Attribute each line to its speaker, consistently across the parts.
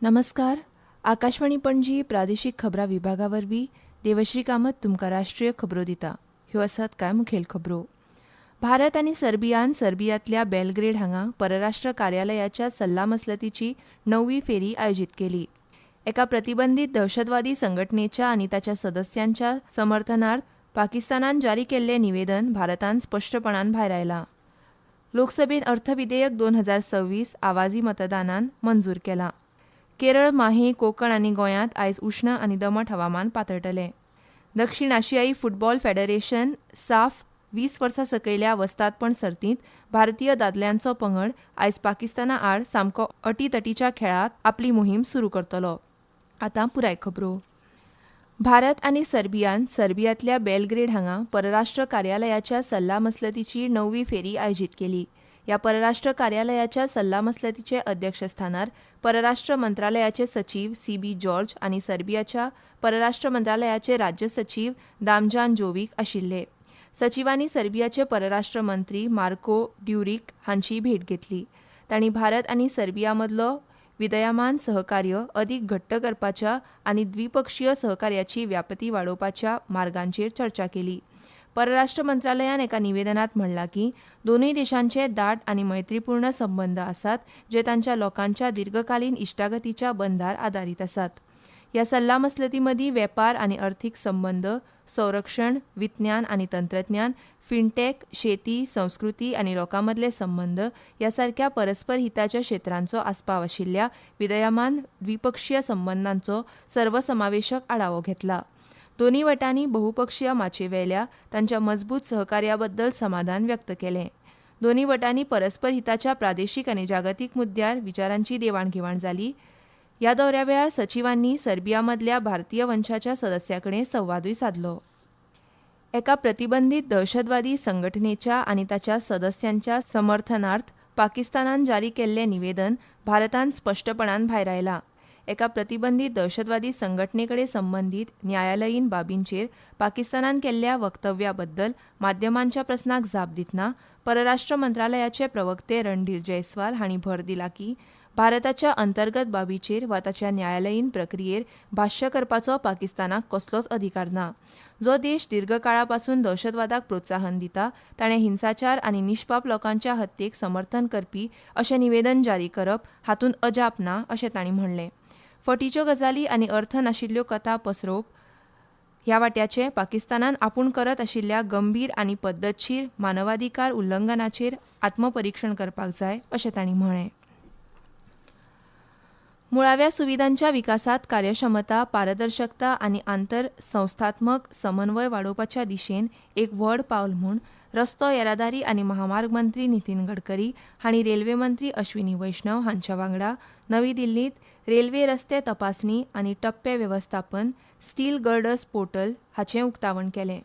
Speaker 1: नमस्कार. आकाशवाणी पणजी प्रादेशीक खबरां विभागावरवीं देवश्री कामत तुमकां राष्ट्रीय खबरो दिता. ह्यो आसात कांय मुखेल खबरो. भारत आनी सर्बियान सर्बियांतल्या बेलग्रेड हांगा परराष्ट्र कार्यालयाच्या सल्लामसलतीची 9वी फेरी आयोजीत केली. एका प्रतिबंधीत दहशतवादी संघटनेच्या आनी ताच्या सदस्यांच्या समर्थनार्थ पाकिस्तानान जारी केल्लें निवेदन भारतान स्पश्टपणान भायर आयलां. लोकसभेत अर्थविधेयक 2026 आवाजी मतदानान मंजूर केलां. केरळ, माहे, कोंकण आनी गोंयांत आयज उश्ण आनी दमट हवामान पातळटलें. दक्षिण आशियाई फुटबॉल फेडरेशन साफ 20 वर्सां सकयल्या वस्तादपण सर्तींत भारतीय दादल्यांचो पंगड आयज पाकिस्ताना आड सामको अटीतटीच्या खेळांत आपली मोहीम सुरू करतलो. आतां पुराय खबरो. भारत आनी सर्बियान सर्बियांतल्या बेलग्रेड हांगा परराष्ट्र कार्यालयाच्या सल्लामसलतीची 9वी फेरी आयोजीत केली. ह्या परराष्ट्र कार्यालयाच्या सल्लामसलतीचे अध्यक्षस्थानार परराष्ट्र मंत्रालयाचे सचिव CB जॉर्ज आनी सर्बियाच्या परराष्ट्र मंत्रालयाचे राज्य सचिव दामजान जोविक आशिल्ले. सचिवांनी सर्बियाचे परराष्ट्र मंत्री मार्को ड्युरिक हांची भेट घेतली. तांणी भारत आनी सर्बिया मदलो विदयमान सहकार्य अदीक घट्ट करपाच्या आनी द्विपक्षीय सहकार्याची व्याप्ती वाडोवपाच्या मार्गांचेर चर्चा केली. परराष्ट्र मंत्रालयान एका निवेदनात म्हणला की दोनूय देशांचे दाट आनी मैत्रीपूर्ण संबंद आसात जे तांच्या लोकांच्या दीर्घकालीन इश्टागतीच्या बंदार आदारीत आसात. ह्या सल्लामसलतीमदीं वेपार आनी अर्थीक संबंद, संरक्षण, विज्ञान आनी तंत्रज्ञान, फिनटेक, शेती, संस्कृती आनी लोकांमदले संबंद ह्या सारक्या परस्पर हिताच्या क्षेत्रांचो आस्पाव आशिल्ल्या विदयमान द्विपक्षीय संबंदांचो सर्वसमावेशक आढावो घेतला. दोनूय वटांनी बहुपक्षीय माचयेवेल्या तांच्या मजबूत सहकार्याबद्दल समाधान व्यक्त केलें. दोनूय वटांनी परस्पर हिताच्या प्रादेशीक आनी जागतीक मुद्द्यार विचारांची देवाणघेवाण जाली. ह्या दौऱ्या वेळार सचिवांनी सर्बियामदल्या भारतीय वंशाच्या सदस्याकडेन संवादूय साधलो. एका प्रतिबंधीत दहशतवादी संघटनेच्या आनी ताच्या सदस्यांच्या समर्थनार्थ पाकिस्तानान जारी केल्लें निवेदन भारतान स्पश्टपणान भायर आयलां. एका प्रतिबंधीत दहशतवादी संघटनेकडे संबंधीत न्यायालयीन बाबींचेर पाकिस्तानान केल्ल्या वक्तव्याबद्दल माध्यमांच्या प्रस्नाक जाप दितना परराष्ट्र मंत्रालयाचे प्रवक्ते रणधीर जयस्वाल हांणी भर दिला की भारताच्या अंतर्गत बाबींचेर वा ताच्या न्यायालयीन प्रक्रियेर भाश्य करपाचो पाकिस्तानाक कसलोच अधिकार ना. जो देश दीर्घकाळापासून दहशतवादाक प्रोत्साहन दिता ताणें हिंसाचार आनी निश्पाप लोकांच्या हत्येक समर्थन करपी अशें निवेदन जारी करप हातूंत अजाप ना अशें तांणी म्हणलें. फटीच्यो गजाली आनी अर्थ नाशिल्ल्यो कथा पसरोवप ह्या वाट्याचें पाकिस्तानान आपूण करत आशिल्ल्या गंभीर आनी पद्दतशीर मानवाधिकार उल्लंघनाचेर आत्मपरीक्षण करपाक जाय अशें तांणी म्हळें. मुळाव्या सुविधांच्या विकासात कार्यक्षमता, पारदर्शकता आनी आंतर संस्थात्मक समन्वय वाडोवपाच्या दिशेन एक व्हड पावल म्हूण रस्तो येरादारी आनी महामार्ग मंत्री नितीन गडकरी हांणी रेल्वे मंत्री अश्विनी वैष्णव हांच्या वांगडा नवी दिल्लींत रेल्वे रस्ते तपासणी आनी टप्पे वेवस्थापन स्टील गर्डर्स पोर्टल हाचें उक्तावण केलें.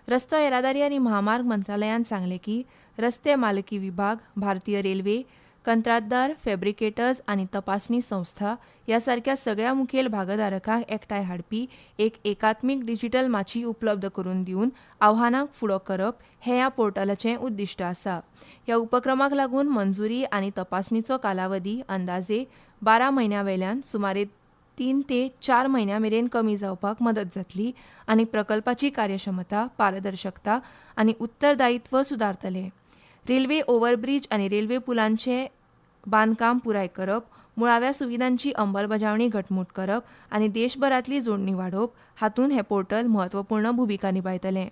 Speaker 1: रस्तो येरादारी आनी महामार्ग मंत्रालयान सांगलें की रस्ते मालकी विभाग, भारतीय रेल्वे, कंत्राटदार, फॅब्रिकेटर्स आनी तपासणी संस्था ह्या सारक्या सगळ्या मुखेल भागधारकांक एकठांय हाडपी एक एकात्मीक डिजिटल माची उपलब्ध करून दिवन आव्हानांक फुडो करप हें ह्या पोर्टलाचें उद्दिश्ट आसा. ह्या उपक्रमाक लागून मंजुरी आनी तपासणीचो कालावधी अंदाजे 12 म्हयन्यांवेल्यान सुमारे 3 ते 4 म्हयन्यां मेरेन कमी जावपाक मदत जातली आनी प्रकल्पाची कार्यक्षमता, पारदर्शकता आनी उत्तरदायित्व सुदारतलें. रेल्वे ओव्हरब्रिज आनी रेल्वे पुलांचें बांदकाम पुराय करप, मुळाव्या सुविधांची अंमलबजावणी घटमूट करप आनी देशभरांतली जोडणी वाडोवप हातूंत हें पोर्टल म्हत्वपूर्ण भुमिका निभायतलें.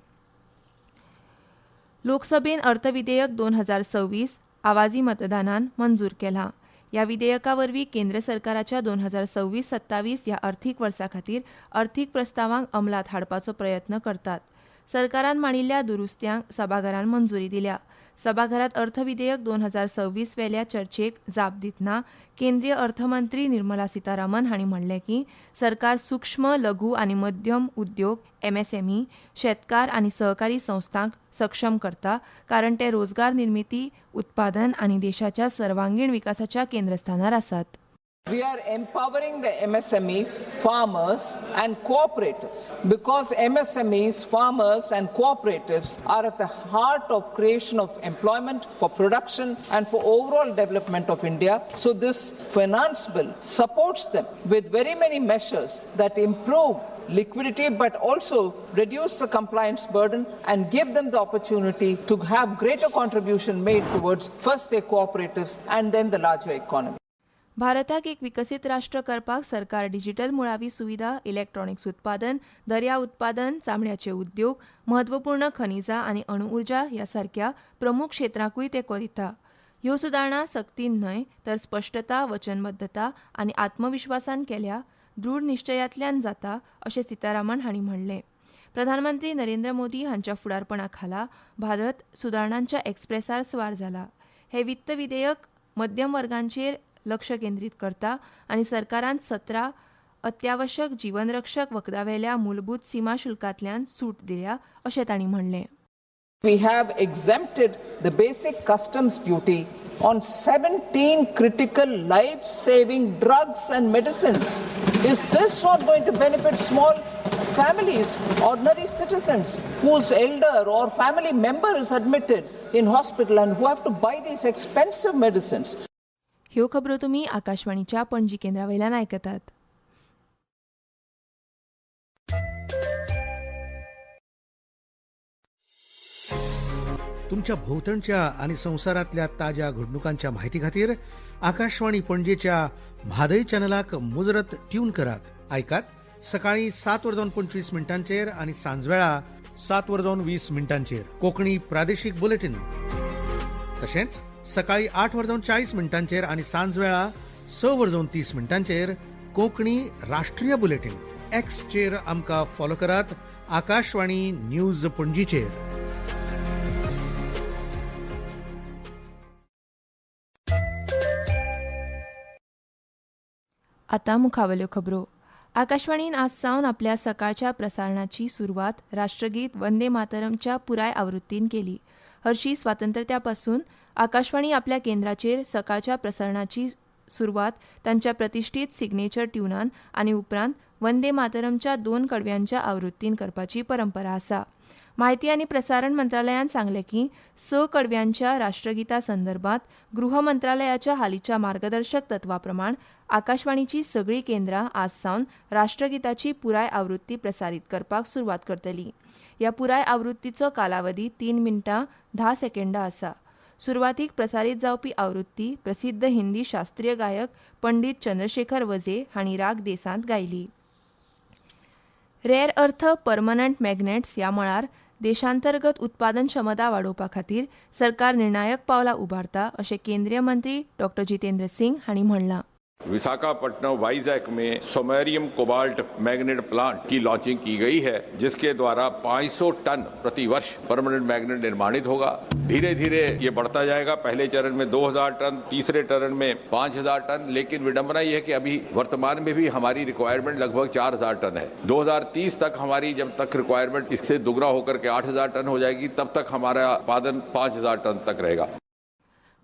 Speaker 1: लोकसभेन अर्थविधेयक 2026 आवाजी मतदानान मंजूर केलां. ह्या विधेयका वरवीं केंद्र सरकाराच्या 2026-27 ह्या अर्थीक वर्सा खातीर अर्थीक प्रस्तावांक अंमलात हाडपाचो प्रयत्न करतात. सरकारान मांडिल्ल्या दुरुस्त्यांक सभाघरान मंजुरी दिल्या. सभाघरांत अर्थविधेयक 2026 वेल्या चर्चेक जाप दितना केंद्रीय अर्थमंत्री निर्मला सीतारामन हांणी म्हणलें की सरकार सूक्ष्म, लघु आनी मध्यम उद्योग MSME, शेतकार आनी सहकारी संस्थांक सक्षम करता कारण ते रोजगार निर्मिती, उत्पादन आनी देशाच्या सर्वांगीण विकासाच्या केंद्रस्थानार आसात.
Speaker 2: We are empowering the MSMEs, farmers and cooperatives because MSMEs, farmers and cooperatives are at the heart of creation of employment for production and for overall development of India. So this finance bill supports them with very many measures that improve liquidity but also reduce the compliance burden and give them the opportunity to have greater contribution made towards first their cooperatives and then the larger economy.
Speaker 1: भारताक एक विकसीत राष्ट्र करपाक सरकार digital मुळावी सुविधा, electronics उत्पादन, दर्या उत्पादन, चामड्याचे उद्योग, महत्वपूर्ण खनिजा आनी अणुऊर्जा ह्या सारक्या प्रमुख क्षेत्रांकूय तेंको दिता. ह्यो सुदारणा सक्तीन न्हय तर स्पश्टता, वचनबद्धता आनी आत्मविश्वासान केल्या दृढ निश्चयातल्यान जाता अशें सीतारामन हांणी म्हणलें. प्रधानमंत्री नरेंद्र मोदी हांच्या फुडारपणा खाला भारत सुदारणांच्या एक्सप्रेसार स्वार जाला. हे वित्त विधेयक मध्यम वर्गांचेर लक्ष केंद्रीत करता आनी सरकारान 17 अत्यावश्यक जीवनरक्षक वखदावेल्या मूलभूत सीमा शुल्कांतल्यान सूट दिल्या अशें तांणी म्हणलें.
Speaker 2: We have exempted the basic customs duty on 17 critical life-saving drugs and medicines. Is this not going to benefit small families, ordinary citizens whose elder or family member is admitted in hospital and who have to buy these expensive medicines?
Speaker 1: ह्यो खबरो तुमी आकाशवाणीच्या पणजी केंद्रावयल्यान आयकतात.
Speaker 3: तुमच्या भोवतणच्या आणि संवसारातल्या ताज्या घडणुकांच्या म्हायती खातीर आकाशवाणी पणजेच्या म्हादय चॅनलाक मुजरत ट्यून करात. आयकात सकाळी 7:25 आणि सांजवेळा 7:20 कोंकणी प्रादेशीक बुलेटिन. तशेंच सकाळी 8:40 आणि सांजवेळा 6:30 कोंकणी राष्ट्रीय बुलेटिन. एक्सचेर आमकां फॉलो करात, आकाशवाणी न्यूज पणजीचेर.
Speaker 1: आतां मुखावेल्यो खबरो. आकाशवाणीन आज सावन आपल्या सकाळच्या प्रसारणाची सुरवात राष्ट्रगीत वंदे मातरमच्या पुराय आवृत्तीन केली. हरशी स्वातंत्र्यापासून आकाशवाणी आपल्या केंद्राचेर सकाळच्या प्रसारणाची सुरवात तांच्या प्रतिश्ठीत सिग्नेचर ट्यूनान आनी उपरांत वंदे मातरमच्या 2 कडव्यांच्या आवृत्तीन करपाची परंपरा आसा. माहिती आनी प्रसारण मंत्रालयान सांगलें की 6 कडव्यांच्या राष्ट्रगिता संदर्भात गृह मंत्रालयाच्या हालींच्या मार्गदर्शक तत्वाप्रमाण आकाशवाणीची सगळीं केंद्रां आज सावन राष्ट्रगिताची पुराय आवृत्ती प्रसारीत करपाक सुरवात करतली. ह्या पुराय आवृत्तीचो कालावधी 3 मिनटां 10 सेकंदां आसा. सुरवातीक प्रसारीत जावपी आवृत्ती प्रसिद्ध हिंदी शास्त्रीय गायक पंडित चंद्रशेखर वझे हांणी राग देसांत गायली. रेअर अर्थ परमनंट मॅग्नेट्स ह्या मळार देशांतर्गत उत्पादन क्षमता वाडोवपा खातीर सरकार निर्णायक पावलां उबारता अशें केंद्रीय मंत्री डॉ जितेंद्र सिंग हांणी म्हणलां.
Speaker 4: विशाखापट्टनम वाइजैक में सोमेरियम कोबाल्ट मैग्नेट प्लांट की लॉन्चिंग की गई है, जिसके द्वारा 500 टन प्रति वर्ष परमानेंट मैग्नेट निर्माणित होगा. धीरे धीरे ये बढ़ता जाएगा. पहले चरण में 2000 टन, तीसरे चरण में 5000 टन. लेकिन विडंबना ये है कि अभी वर्तमान में भी हमारी रिक्वायरमेंट लगभग 4000 टन है. 2030 तक हमारी जब तक रिक्वायरमेंट इससे दुगना होकर के 8000 टन हो जाएगी, तब तक हमारा उत्पादन 5000 टन तक रहेगा.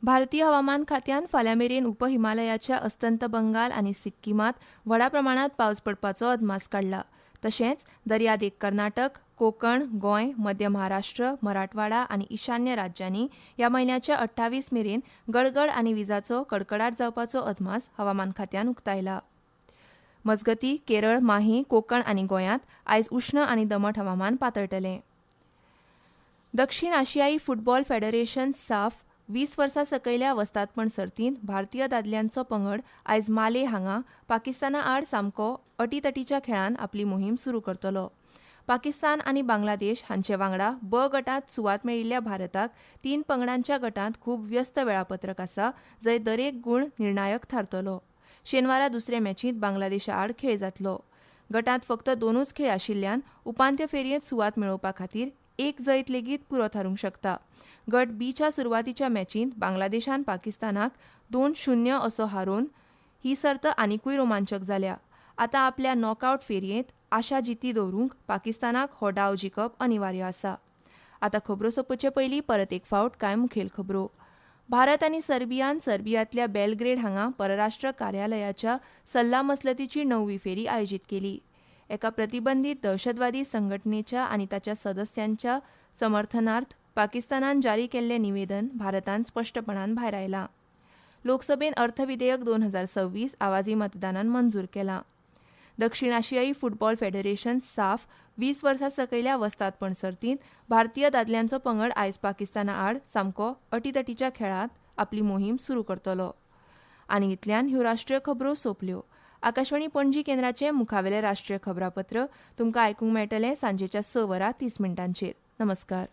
Speaker 1: भारतीय हवामान खात्यान फाल्यां मेरेन उपहिमालयाच्या अस्तंत बंगाल आनी सिक्कीमात व्हडा प्रमाणात पावस पडपाचो अदमास काडला. तशेंच दर्यादेग कर्नाटक, कोकण, गोंय, मध्य महाराष्ट्र, मराठवाडा आनी ईशान्य राज्यांनी ह्या म्हयन्याच्या 28 मेरेन गडगड आनी विजाचो कडकडाट जावपाचो अदमास हवामान खात्यान उक्तायला. मजगतीं केरळ, माही, कोकण आनी गोंयांत आयज उश्ण आनी दमट हवामान पातळटलें. दक्षिण आशियाई फुटबॉल फेडरेशन साफ 20 वर्सां सकयल्या वस्तादपण सर्तींत भारतीय दादल्यांचो पंगड आयज माले हांगा पाकिस्ताना आड सामको अटीतटीच्या खेळान आपली मोहीम सुरू करतलो. पाकिस्तान आनी बांगलादेश हांचे वांगडा ब गटांत सुवात मेळिल्ल्या भारताक 3 पंगडांच्या गटांत खूब व्यस्त वेळापत्रक आसा, जंय दरेक गूण निर्णायक थारतलो. शेनवारा दुसरे मॅचींत बांगलादेशा आड खेळ जातलो. गटांत फक्त 2च खेळ आशिल्ल्यान उपांत्य फेरयेंत सुवात मेळोवपा खातीर एक जैत लेगीत पुरो थारूंक शकता. गट बीच्या सुरवातीच्या मॅचींत बांगलादेशान पाकिस्तानाक 2-0 असो हारोवन ही सर्त आनिकूय रोमांचक जाल्या. आतां आपल्या नॉकआउट फेरयेंत आशा जिती दवरूंक पाकिस्तानाक हो डाव जिखप अनिवार्य आसा. आतां खबरो सोंपचे पयलीं परत एक फावट कांय मुखेल खबरो. भारत आनी सर्बियान सर्बियातल्या बेलग्रेड हांगा परराष्ट्र कार्यालयाच्या सल्लामसलतीची 9वी फेरी आयोजीत केली. एका प्रतिबंधीत दहशतवादी संघटनेच्या आनी ताच्या सदस्यांच्या समर्थनार्थ पाकिस्तानान जारी केल्लें निवेदन भारतान स्पश्टपणान भायर आयलां. लोकसभेन अर्थविधेयक 2026 आवाजी मतदानान मंजूर केलां. दक्षिण आशियाई फुटबॉल फेडरेशन साफ 20 वर्सां सकयल्या वस्तादपण सर्तींत भारतीय दादल्यांचो पंगड आयज पाकिस्ताना आड सामको अटीतटीच्या खेळांत आपली मोहीम सुरू करतलो. आनी इतल्यान ह्यो राष्ट्रीय खबरो सोंपल्यो. आकाशवाणी पणजी केंद्राचे मुखावेले राष्ट्रीय खबरापत्र तुमकां आयकूंक मेळटलें सांजेच्या 6:30 नमस्कार.